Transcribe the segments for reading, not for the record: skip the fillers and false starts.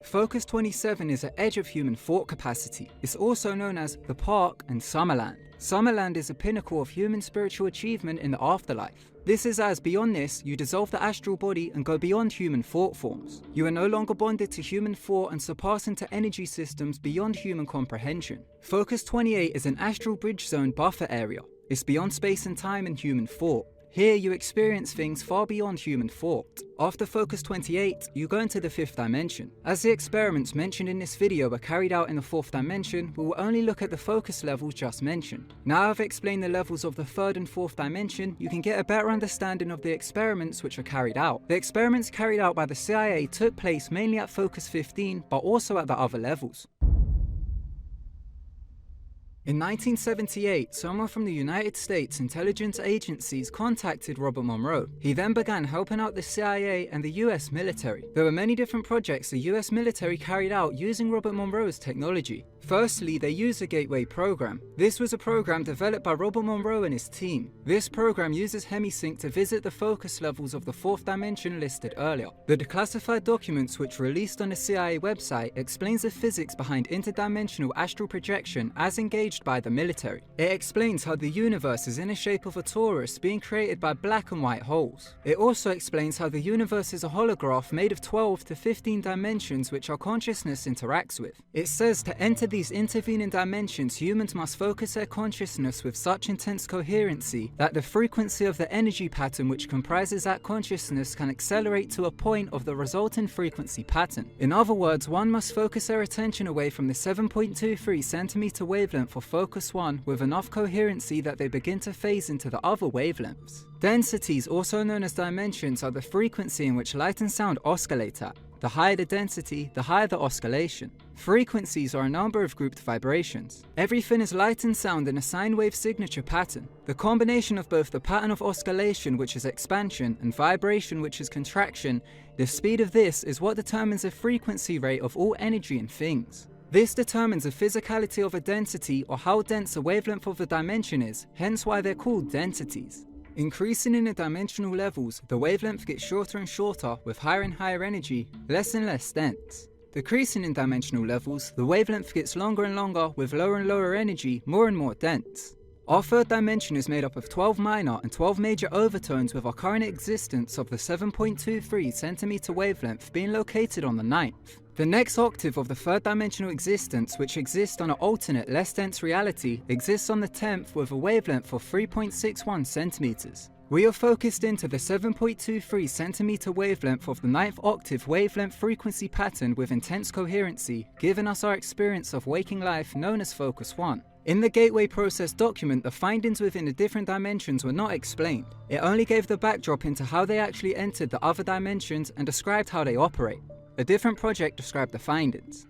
Focus 27 is an edge of human thought capacity. It's also known as the Park and Summerland. Summerland is a pinnacle of human spiritual achievement in the afterlife. This is as beyond this, you dissolve the astral body and go beyond human thought forms. You are no longer bonded to human thought and surpass into energy systems beyond human comprehension. Focus 28 is an astral bridge zone buffer area. It's beyond space and time and human thought. Here you experience things far beyond human thought. After Focus 28, you go into the 5th dimension. As the experiments mentioned in this video were carried out in the 4th dimension, we will only look at the focus levels just mentioned. Now I've explained the levels of the 3rd and 4th dimension, you can get a better understanding of the experiments which are carried out. The experiments carried out by the CIA took place mainly at Focus 15, but also at the other levels. In 1978, someone from the United States intelligence agencies contacted Robert Monroe. He then began helping out the CIA and the US military. There were many different projects the US military carried out using Robert Monroe's technology. Firstly, they used the Gateway program. This was a program developed by Robert Monroe and his team. This program uses Hemisync to visit the focus levels of the 4th dimension listed earlier. The declassified documents which were released on the CIA website explains the physics behind interdimensional astral projection as engaged by the military. It explains how the universe is in the shape of a torus being created by black and white holes. It also explains how the universe is a holograph made of 12 to 15 dimensions which our consciousness interacts with. It says to enter these intervening dimensions, humans must focus their consciousness with such intense coherency that the frequency of the energy pattern which comprises that consciousness can accelerate to a point of the resultant frequency pattern. In other words, one must focus their attention away from the 7.23 centimeter wavelength for focus 1 with enough coherency that they begin to phase into the other wavelengths. Densities, also known as dimensions, are the frequency in which light and sound oscillate at. The higher the density, the higher the oscillation. Frequencies are a number of grouped vibrations. Everything is light and sound in a sine wave signature pattern. The combination of both the pattern of oscillation, which is expansion, and vibration, which is contraction, the speed of this is what determines the frequency rate of all energy and things. This determines the physicality of a density or how dense the wavelength of a dimension is, hence why they're called densities. Increasing in the dimensional levels, the wavelength gets shorter and shorter with higher and higher energy, less and less dense. Decreasing in dimensional levels, the wavelength gets longer and longer with lower and lower energy, more and more dense. Our 3rd dimension is made up of 12 minor and 12 major overtones with our current existence of the 7.23 centimeter wavelength being located on the 9th. The next octave of the 3rd dimensional existence, which exists on an alternate, less dense reality, exists on the 10th with a wavelength of 3.61 centimeters. We are focused into the 7.23 centimeter wavelength of the 9th octave wavelength frequency pattern with intense coherency, giving us our experience of waking life known as Focus 1. In the Gateway process document, the findings within the different dimensions were not explained. It only gave the backdrop into how they actually entered the other dimensions and described how they operate. A different project described the findings.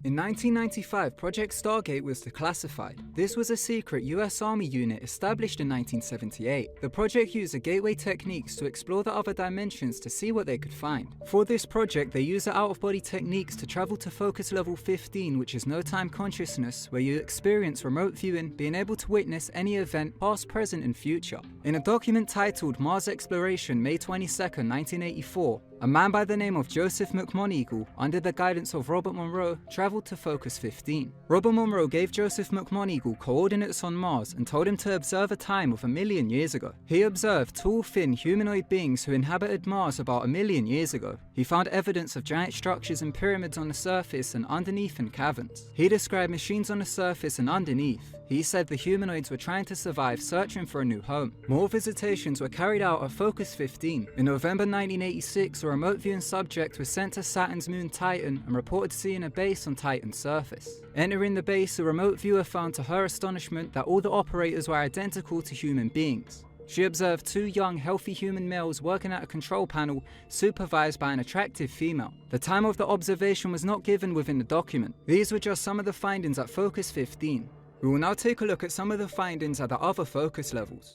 In 1995, Project Stargate was declassified. This was a secret US Army unit established in 1978. The project used the gateway techniques to explore the other dimensions to see what they could find. For this project, they used the out-of-body techniques to travel to focus level 15, which is no-time consciousness, where you experience remote viewing, being able to witness any event past, present, and future. In a document titled Mars Exploration, May 22, 1984, a man by the name of Joseph McMoneagle, under the guidance of Robert Monroe, traveled to Focus 15. Robert Monroe gave Joseph McMoneagle coordinates on Mars and told him to observe a time of 1 million years ago. He observed tall, thin, humanoid beings who inhabited Mars about 1 million years ago. He found evidence of giant structures and pyramids on the surface and underneath in caverns. He described machines on the surface and underneath. He said the humanoids were trying to survive, searching for a new home. More visitations were carried out at Focus 15. In November 1986, a remote viewing subject was sent to Saturn's moon Titan and reported seeing a base on Titan's surface. Entering the base, the remote viewer found to her astonishment that all the operators were identical to human beings. She observed 2 young, healthy human males working at a control panel supervised by an attractive female. The time of the observation was not given within the document. These were just some of the findings at Focus 15. We will now take a look at some of the findings at the other focus levels.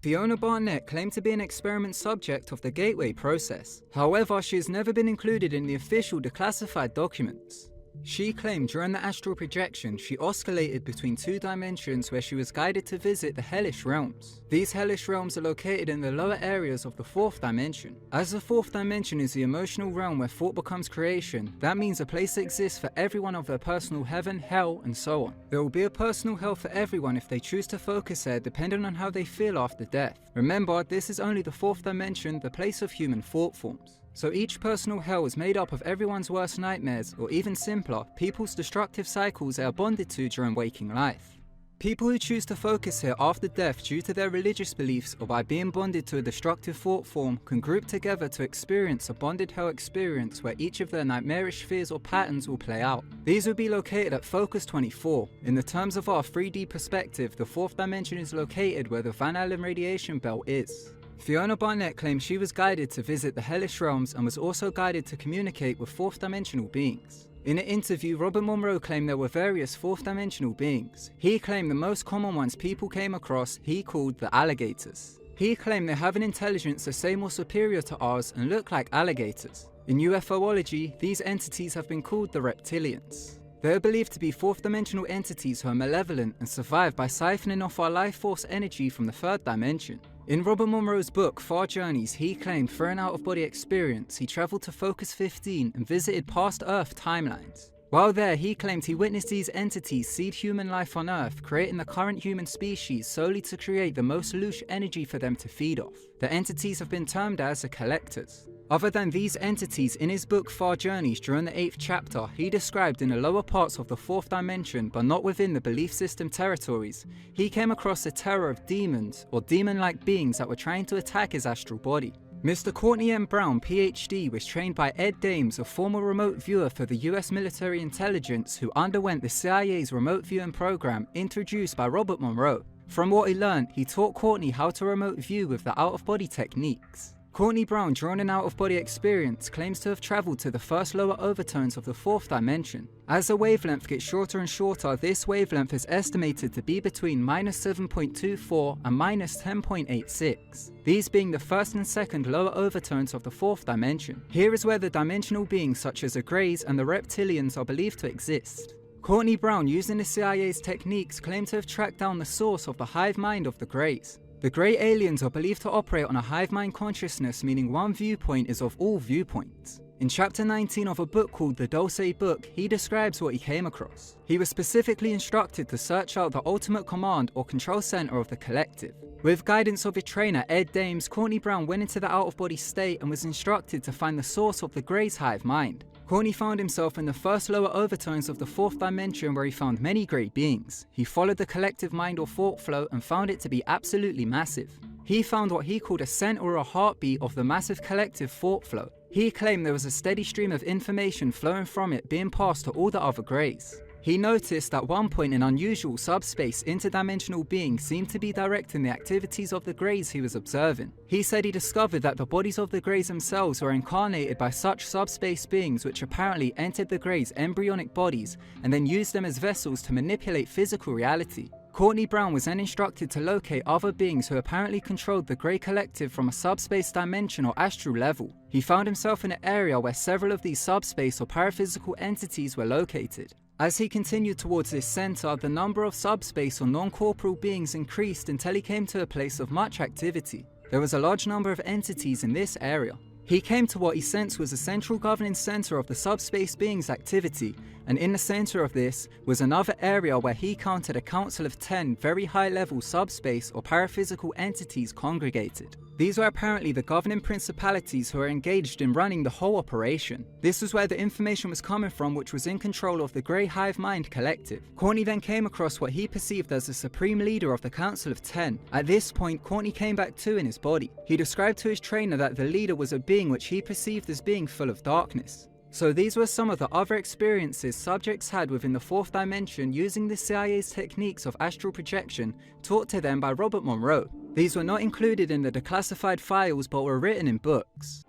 Fiona Barnett claimed to be an experiment subject of the Gateway process. However, she has never been included in the official declassified documents. She claimed during the astral projection she oscillated between two dimensions where she was guided to visit the hellish realms. These hellish realms are located in the lower areas of the fourth dimension. As the fourth dimension is the emotional realm where thought becomes creation, that means a place exists for everyone of their personal heaven, hell, and so on. There will be a personal hell for everyone if they choose to focus there, depending on how they feel after death. Remember, this is only the fourth dimension, the place of human thought forms. So each personal hell is made up of everyone's worst nightmares, or even simpler, people's destructive cycles they are bonded to during waking life. People who choose to focus here after death due to their religious beliefs or by being bonded to a destructive thought form can group together to experience a bonded hell experience where each of their nightmarish fears or patterns will play out. These will be located at Focus 24. In the terms of our 3D perspective, the fourth dimension is located where the Van Allen radiation belt is. Fiona Barnett claims she was guided to visit the hellish realms and was also guided to communicate with fourth dimensional beings. In an interview, Robert Monroe claimed there were various fourth dimensional beings. He claimed the most common ones people came across he called the alligators. He claimed they have an intelligence the same or superior to ours and look like alligators. In UFOlogy, these entities have been called the reptilians. They are believed to be fourth dimensional entities who are malevolent and survive by siphoning off our life force energy from the third dimension. In Robert Monroe's book, Far Journeys, he claimed for an out-of-body experience, he travelled to Focus 15 and visited past Earth timelines. While there, he claimed he witnessed these entities seed human life on Earth, creating the current human species solely to create the most louche energy for them to feed off. The entities have been termed as the collectors. Other than these entities, in his book Far Journeys, during the 8th chapter, he described in the lower parts of the 4th dimension, but not within the belief system territories, he came across the terror of demons, or demon-like beings that were trying to attack his astral body. Mr. Courtney M. Brown, PhD, was trained by Ed Dames, a former remote viewer for the US military intelligence who underwent the CIA's remote viewing program introduced by Robert Monroe. From what he learned, he taught Courtney how to remote view with the out-of-body techniques. Courtney Brown, during an out-of-body experience, claims to have travelled to the first lower overtones of the fourth dimension. As the wavelength gets shorter and shorter, this wavelength is estimated to be between -7.24 and -10.86, these being the first and second lower overtones of the fourth dimension. Here is where the dimensional beings such as the Greys and the Reptilians are believed to exist. Courtney Brown, using the CIA's techniques, claimed to have tracked down the source of the hive mind of the Greys. The Grey aliens are believed to operate on a hive mind consciousness, meaning one viewpoint is of all viewpoints. In chapter 19 of a book called The Dulce Book, he describes what he came across. He was specifically instructed to search out the ultimate command or control center of the collective. With guidance of his trainer Ed Dames, Courtney Brown went into the out-of-body state and was instructed to find the source of the Grey's hive mind. Courtney found himself in the first lower overtones of the fourth dimension where he found many Grey beings. He followed the collective mind or thought flow and found it to be absolutely massive. He found what he called a center or a heartbeat of the massive collective thought flow. He claimed there was a steady stream of information flowing from it being passed to all the other Greys. He noticed at one point an unusual subspace interdimensional being seemed to be directing the activities of the Greys he was observing. He said he discovered that the bodies of the Greys themselves were incarnated by such subspace beings which apparently entered the Greys' embryonic bodies and then used them as vessels to manipulate physical reality. Courtney Brown was then instructed to locate other beings who apparently controlled the Grey Collective from a subspace dimension or astral level. He found himself in an area where several of these subspace or paraphysical entities were located. As he continued towards this center, the number of subspace or non-corporeal beings increased until he came to a place of much activity. There was a large number of entities in this area. He came to what he sensed was the central governing center of the subspace beings' activity, and in the center of this was another area where he counted a council of 10 very high-level subspace or paraphysical entities congregated. These were apparently the governing principalities who were engaged in running the whole operation. This was where the information was coming from, which was in control of the Grey Hive Mind Collective. Courtney then came across what he perceived as the supreme leader of the Council of 10. At this point, Courtney came back to in his body. He described to his trainer that the leader was a being which he perceived as being full of darkness. So these were some of the other experiences subjects had within the fourth dimension using the CIA's techniques of astral projection taught to them by Robert Monroe. These were not included in the declassified files but were written in books.